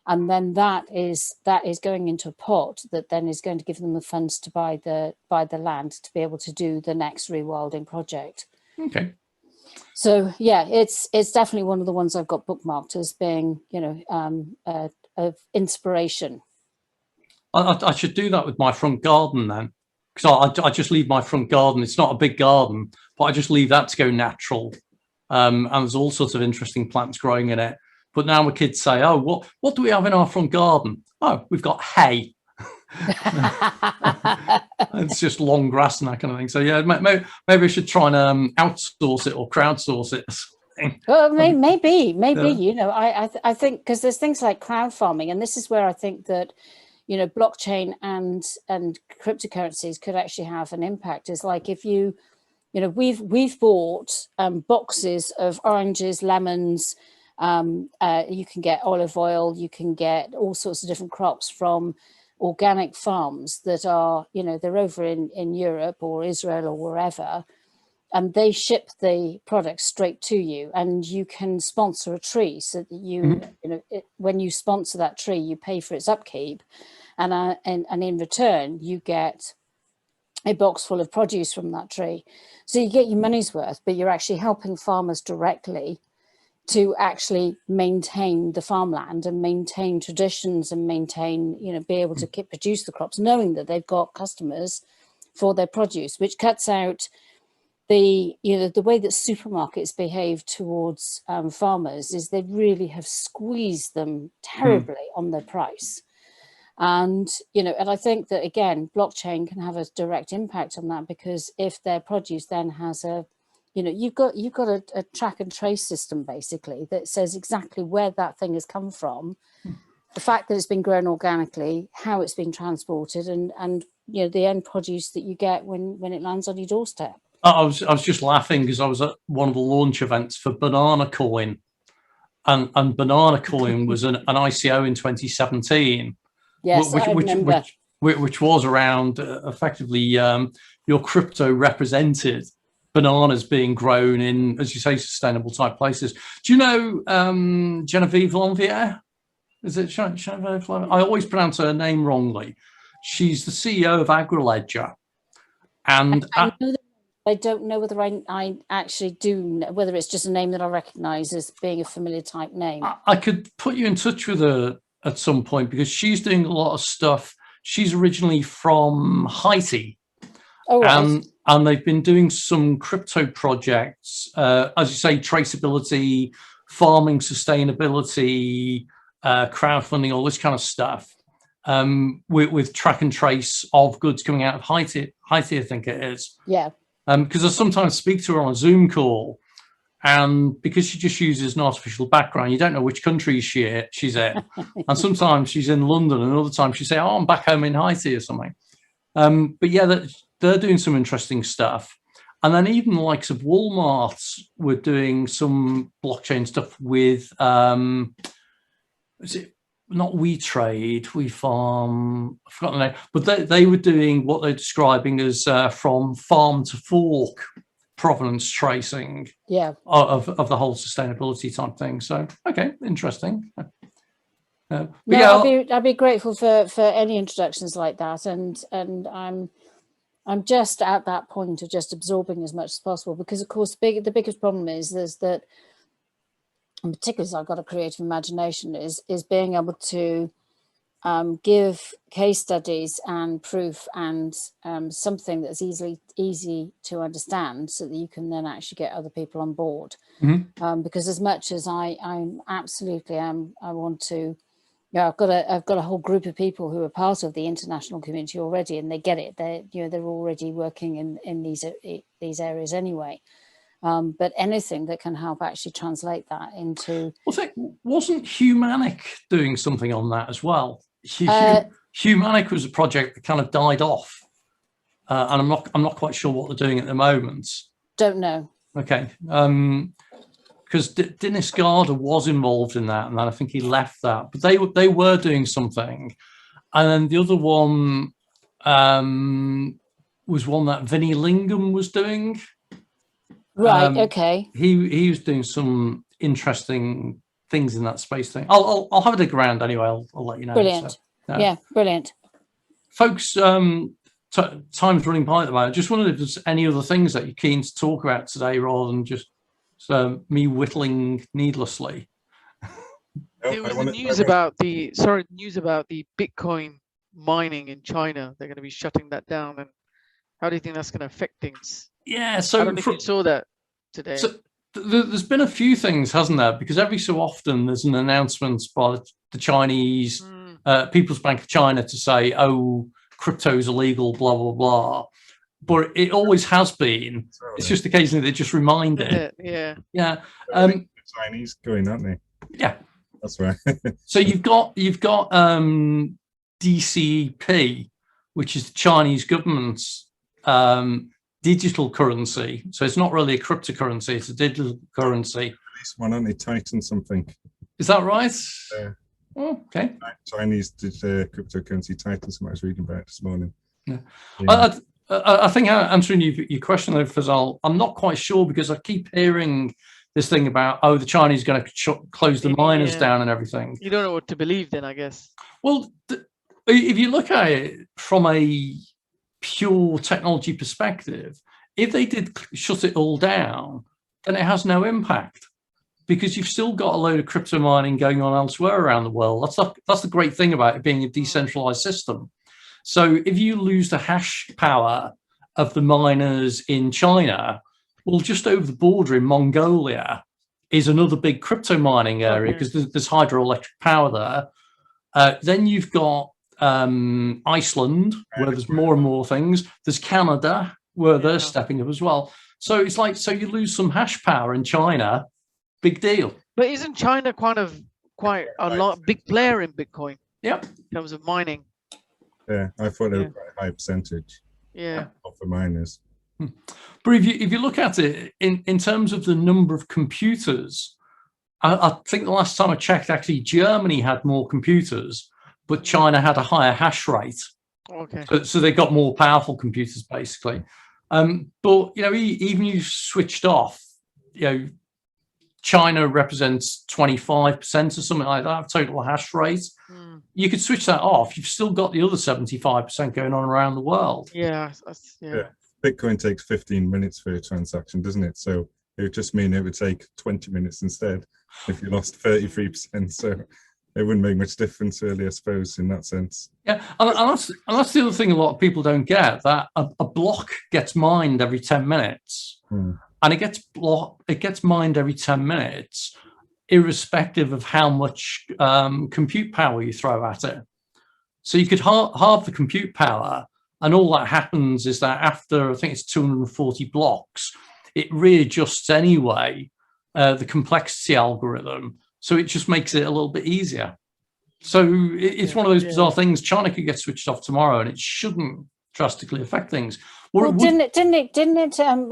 and then that is going into a pot that then is going to give them the funds to buy the land to be able to do the next rewilding project. Okay. So yeah, it's definitely one of the ones I've got bookmarked as being, of inspiration. I should do that with my front garden then, because I just leave my front garden. It's not a big garden, but I just leave that to go natural. And there's all sorts of interesting plants growing in it. But now my kids say, "Oh, what do we have in our front garden?" "Oh, we've got hay." It's just long grass and that kind of thing. So yeah, maybe I should try and outsource it or crowdsource it. Well, maybe I think because there's things like crowd farming, and this is where I think that blockchain and cryptocurrencies could actually have an impact. Is like if we've bought boxes of oranges, lemons. You can get olive oil. You can get all sorts of different crops from organic farms that are, they're over in Europe or Israel or wherever, and they ship the products straight to you, and you can sponsor a tree so that you, when you sponsor that tree, you pay for its upkeep, and in return you get a box full of produce from that tree. So you get your money's worth, but you're actually helping farmers directly to actually maintain the farmland and maintain traditions and maintain, be able to produce the crops, knowing that they've got customers for their produce, which cuts out the way that supermarkets behave towards farmers is they really have squeezed them terribly on their price. And, you know, and I think that, again, blockchain can have a direct impact on that, because if their produce then has a, you know, you've got a track and trace system basically that says exactly where that thing has come from, the fact that it's been grown organically, how it's been transported, and you know, the end produce that you get when it lands on your doorstep. I was just laughing because I was at one of the launch events for Banana Coin, and Banana Coin was an ICO in 2017. Yes, I remember. Which was around effectively your crypto represented bananas being grown in, as you say, sustainable type places. Do you know Genevieve Lanvier? Is it Genevieve Lanvier? I always pronounce her name wrongly. She's the CEO of AgriLedger. And I don't know whether I actually do know, whether it's just a name that I recognize as being a familiar type name. I could put you in touch with her at some point, because she's doing a lot of stuff. She's originally from Haiti. Oh, right. And they've been doing some crypto projects, as you say, traceability, farming sustainability, crowdfunding, all this kind of stuff, with track and trace of goods coming out of Haiti, I think it is. Yeah. Because I sometimes speak to her on a Zoom call, and because she just uses an artificial background, you don't know which country she's in. And sometimes she's in London, and other times she say, "Oh, I'm back home in Haiti" or something. But yeah, they're doing some interesting stuff. And then even the likes of Walmart were doing some blockchain stuff with, is it not WeTrade, WeFarm, I forgot the name, but they were doing what they're describing as from farm to fork provenance tracing, yeah, of the whole sustainability type thing. So, okay, interesting. No, yeah, I'd be grateful for any introductions like that, and I'm just at that point of just absorbing as much as possible, because of course the biggest problem is that, and particularly as I've got a creative imagination, is being able to give case studies and proof and something that's easy to understand, so that you can then actually get other people on board. Mm-hmm. Because as much as I'm absolutely I want to. Yeah, I've got a whole group of people who are part of the international community already, and they get it. They're already working in these areas anyway. But anything that can help actually translate that into. Well, wasn't Humanic doing something on that as well? Humanic was a project that kind of died off, and I'm not quite sure what they're doing at the moment. Don't know. Okay. Because Dennis Garda was involved in that, and then I think he left that. But they were doing something, and then the other one was one that Vinnie Lingham was doing. Right. Okay. He was doing some interesting things in that space thing. I'll have a dig around anyway. I'll let you know. Brilliant. So, yeah, brilliant. Folks, time's running by at the moment. I just wondered if there's any other things that you're keen to talk about today, rather than just me whittling needlessly. There was news about the Bitcoin mining in China. They're going to be shutting that down, and how do you think that's going to affect things? Yeah, so I don't know if you saw that today. So there's been a few things, hasn't there? Because every so often there's an announcement by the Chinese People's Bank of China to say, "Oh, crypto's illegal," blah blah blah. But it always has been. It's just occasionally they just remind it. Yeah. Yeah. The Chinese going, aren't they? Yeah. That's right. So you've got DCP, which is the Chinese government's digital currency. So it's not really a cryptocurrency; it's a digital currency. At least one, aren't they? Titan something. Is that right? Yeah. Oh, okay. Chinese did cryptocurrency Titan. Something I was reading about this morning. Yeah. I think answering your question there, Fazal, I'm not quite sure, because I keep hearing this thing about, the Chinese are going to close the miners down and everything. You don't know what to believe then, I guess. Well, if you look at it from a pure technology perspective, if they did shut it all down, then it has no impact, because you've still got a load of crypto mining going on elsewhere around the world. That's the great thing about it being a decentralized system. So if you lose the hash power of the miners in China, well, just over the border in Mongolia is another big crypto mining area, because there's hydroelectric power there. Then you've got Iceland, where there's more and more things. There's Canada, where they're stepping up as well. So it's like, so you lose some hash power in China, big deal. But isn't China quite a big player in Bitcoin? Yep. In terms of mining. Yeah, I thought they were quite a high percentage. Yeah. Of the miners. But if you look at it in terms of the number of computers, I think the last time I checked, actually Germany had more computers, but China had a higher hash rate. Okay. So they got more powerful computers, basically. But you know, even you switched off, you know, China represents 25% or something like that of total hash rate. You could switch that off. You've still got the other 75% going on around the world. Yeah. Bitcoin takes 15 minutes for a transaction, doesn't it? So it would just mean it would take 20 minutes instead if you lost 33%. So it wouldn't make much difference, really, I suppose, in that sense. Yeah, and that's the other thing a lot of people don't get, that a block gets mined every 10 minutes. And it gets mined every 10 minutes, irrespective of how much compute power you throw at it. So you could halve the compute power, and all that happens is that after, I think it's 240 blocks, it readjusts anyway, the complexity algorithm. So it just makes it a little bit easier. So it's one of those bizarre things. China could get switched off tomorrow, and it shouldn't drastically affect things. Well, didn't it?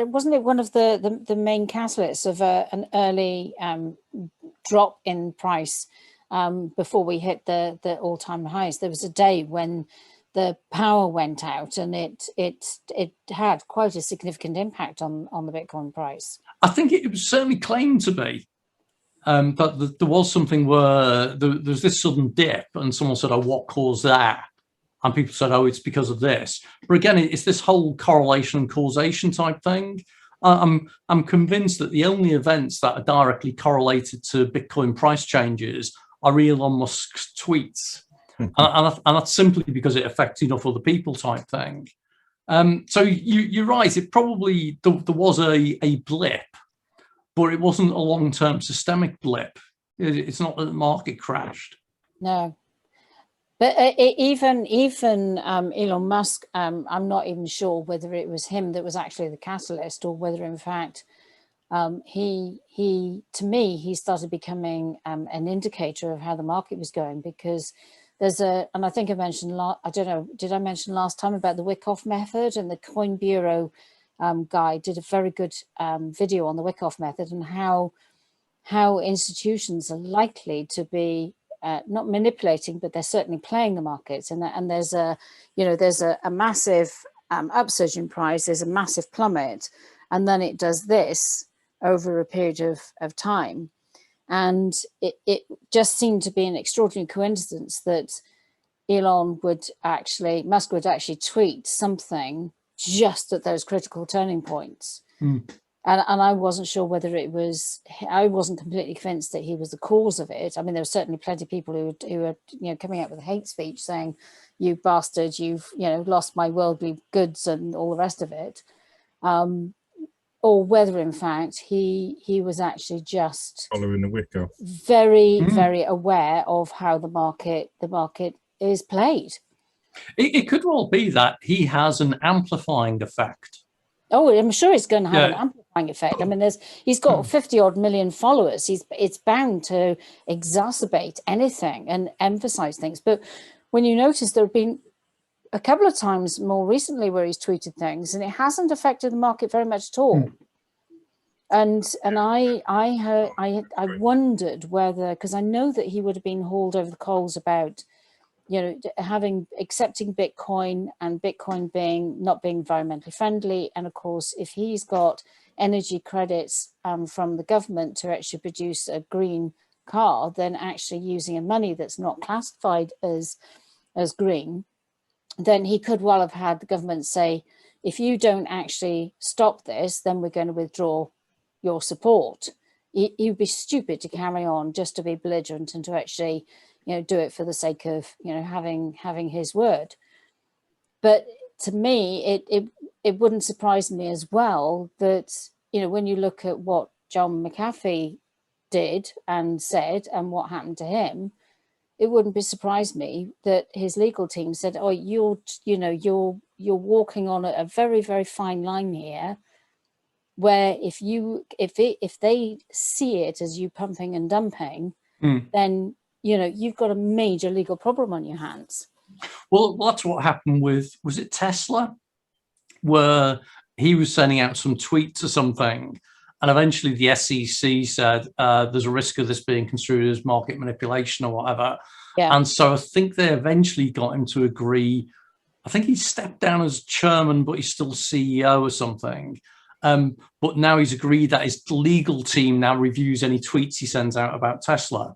Wasn't it one of the main catalysts of an early drop in price before we hit the all-time highs? There was a day when the power went out, and it had quite a significant impact on the Bitcoin price. I think it was certainly claimed to be. But there was something where there's this sudden dip, and someone said, "Oh, what caused that?" And people said, "Oh, it's because of this." But again, it's this whole correlation and causation type thing. I'm convinced that the only events that are directly correlated to Bitcoin price changes are Elon Musk's tweets, and that's simply because it affects enough other people type thing. So you're right. It probably there was a blip. But it wasn't a long-term systemic blip. It's not that the market crashed. No, but even Elon Musk, I'm not even sure whether it was him that was actually the catalyst, or whether in fact he to me he started becoming an indicator of how the market was going, because there's and I think I mentioned I don't know, did I mention last time about the Wyckoff method? And the Coin Bureau guy did a very good video on the Wyckoff method, and how institutions are likely to be not manipulating, but they're certainly playing the markets. And there's a massive upsurge in price, there's a massive plummet, and then it does this over a period of time. And it just seemed to be an extraordinary coincidence that Musk would actually tweet something just at those critical turning points. And I wasn't sure whether I wasn't completely convinced that he was the cause of it. I mean, there were certainly plenty of people who were coming out with hate speech saying, "You bastard, you've lost my worldly goods," and all the rest of it. Or whether in fact he was actually just following the Wyckoff, very aware of how the market is played. It could well be that he has an amplifying effect. Oh, I'm sure it's going to have an amplifying effect. I mean, he's got 50 odd million followers. It's bound to exacerbate anything and emphasize things. But when you notice, there have been a couple of times more recently where he's tweeted things, and it hasn't affected the market very much at all. And I wondered whether, because I know that he would have been hauled over the coals about accepting Bitcoin, and Bitcoin not being environmentally friendly. And of course, if he's got energy credits from the government to actually produce a green car, then actually using a money that's not classified as green, then he could well have had the government say, if you don't actually stop this, then we're going to withdraw your support. You'd be stupid to carry on just to be belligerent and to actually do it for the sake of having his word. But to me, it wouldn't surprise me as well that when you look at what John McAfee did and said and what happened to him, it wouldn't be surprise me that his legal team said, "Oh, you're walking on a very, very fine line here, where if they see it as you pumping and dumping, then you've got a major legal problem on your hands." Well, that's what happened with, was it Tesla, where he was sending out some tweets or something, and eventually the SEC said there's a risk of this being construed as market manipulation or whatever. Yeah. And so I think they eventually got him to agree. I think he stepped down as chairman, but he's still CEO or something. But now he's agreed that his legal team now reviews any tweets he sends out about Tesla.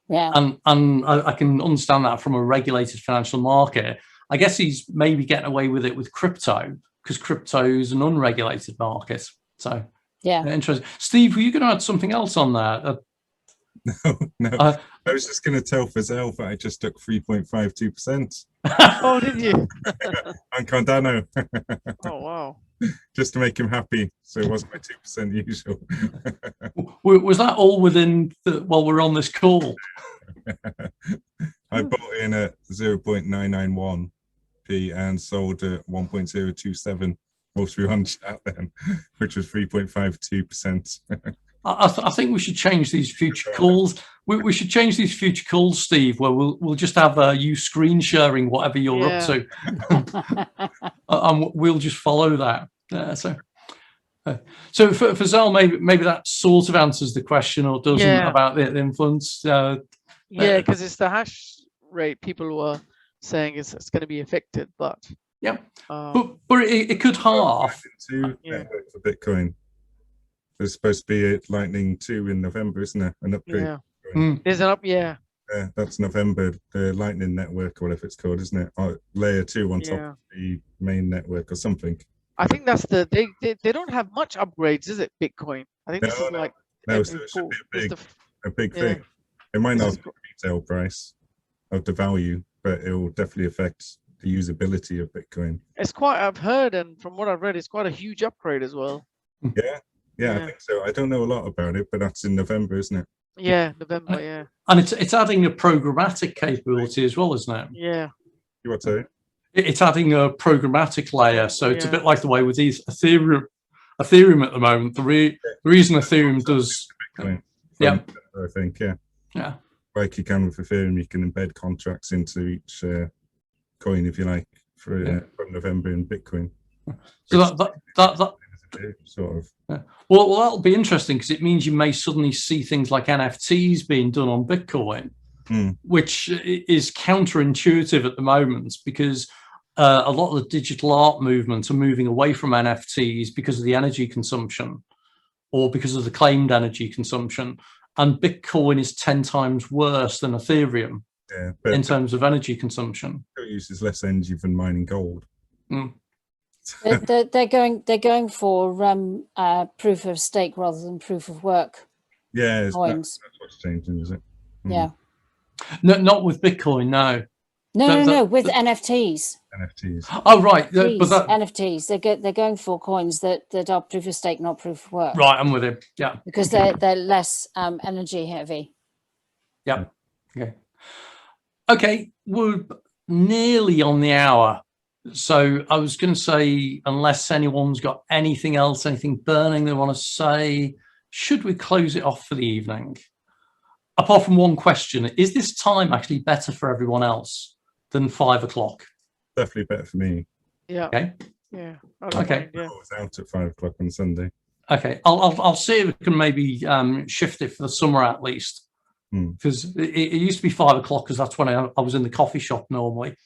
Yeah. And I can understand that from a regulated financial market. I guess he's maybe getting away with it with crypto, because crypto is an unregulated market. So yeah, interesting. Steve, were you going to add something else on that? No. I was just going to tell Fazell that I just took 3.52%. Oh, did you? On Cardano. Oh, wow. Just to make him happy, so it wasn't my 2% usual. Was that all within while we're on this call? I bought in at 0.991p and sold at 1.027 whilst we were on chat then, which was 3.52%. I think we should change these future calls. We should change these future calls, Steve, where we'll just have you screen sharing whatever you're up to, and we'll just follow that. So for Zal, maybe that sort of answers the question, or doesn't, about the influence. Yeah, because it's the hash rate people were saying it's going to be affected, but yeah, but it could half. Network for Bitcoin. There's supposed to be a Lightning 2 in November, isn't there? An upgrade. Yeah. There's an Yeah, that's November. The Lightning network, or whatever it's called, isn't it? Or layer 2 on top of the main network or something. I think that's they don't have much upgrades, is it? Bitcoin. I think this is like so it should be a big thing. It might not be the retail price of the value, but it will definitely affect the usability of Bitcoin. It's quite. I've heard, and from what I've read, it's quite a huge upgrade as well. Yeah, I think so. I don't know a lot about it, but that's in November, isn't it? Yeah, November. Yeah, and it's adding a programmatic capability as well, isn't it? Yeah. You what say? It's adding a programmatic layer, so it's a bit like the way with these Ethereum at the moment. The reason Ethereum does, Bitcoin, I think, like you can with Ethereum, you can embed contracts into each coin, if you like, from November in Bitcoin. So that sort of. Well, that'll be interesting, because it means you may suddenly see things like NFTs being done on Bitcoin, which is counterintuitive at the moment, because a lot of the digital art movements are moving away from NFTs because of the energy consumption, or because of the claimed energy consumption, and Bitcoin is 10 times worse than Ethereum in terms of energy consumption. It uses less energy than mining gold. They're going for proof of stake rather than proof of work. Yeah, coins. That's what's changing, is it? Yeah. No, not with Bitcoin. No. No. With NFTs. NFTs. Oh, right. NFTs. They're going for coins that are proof of stake, not proof of work. Right, I'm with him. Yeah. Because they're less energy heavy. Yeah. Okay. We're nearly on the hour. So I was going to say, unless anyone's got anything else, anything burning they want to say, should we close it off for the evening? Apart from one question, is this time actually better for everyone else than 5 o'clock? Definitely better for me. Yeah. Okay. Yeah. Okay. I was out at 5 o'clock on Sunday. Okay. I'll see if we can maybe shift it for the summer at least, because it used to be 5 o'clock, because that's when I was in the coffee shop normally.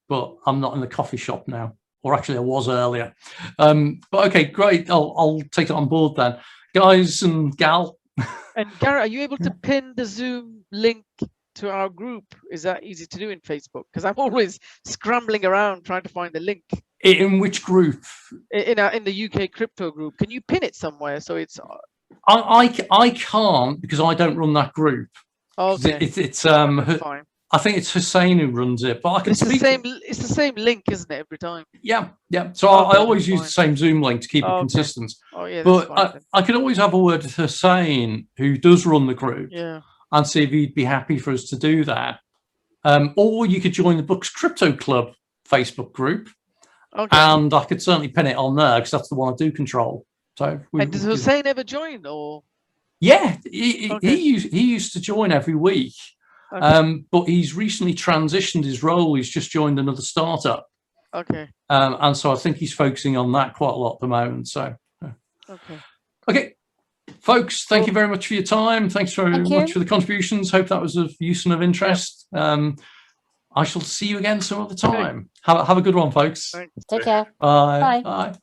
But I'm not in the coffee shop now, or actually I was earlier. But okay, great. I'll take it on board then, guys and gal. And Garrett, are you able to pin the Zoom link to our group? Is that easy to do in Facebook? Because I'm always scrambling around trying to find the link. In which group? In the UK crypto group. Can you pin it somewhere so it's? I can't, because I don't run that group. Okay. It's fine. I think it's Hussein who runs it, but I can speak. It's the same link, isn't it, every time? Yeah. So I always use the same Zoom link to keep it consistent. Oh yeah. But I could always have a word with Hussein, who does run the group, and see if he'd be happy for us to do that. Or you could join the Books Crypto Club Facebook group, Okay. and I could certainly pin it on there because that's the one I do control. So, And does Hussein ever join, or? Yeah, Okay. he used to join every week, Okay. but he's recently transitioned his role. He's just joined another startup, Okay. and so I think he's focusing on that quite a lot at the moment. So, okay, folks, thank you very much for your time. Thanks very much for the contributions. Hope that was of use and of interest. I shall see you again some other time. Have a good one, folks. Thanks. Take care. Bye. Bye. Bye.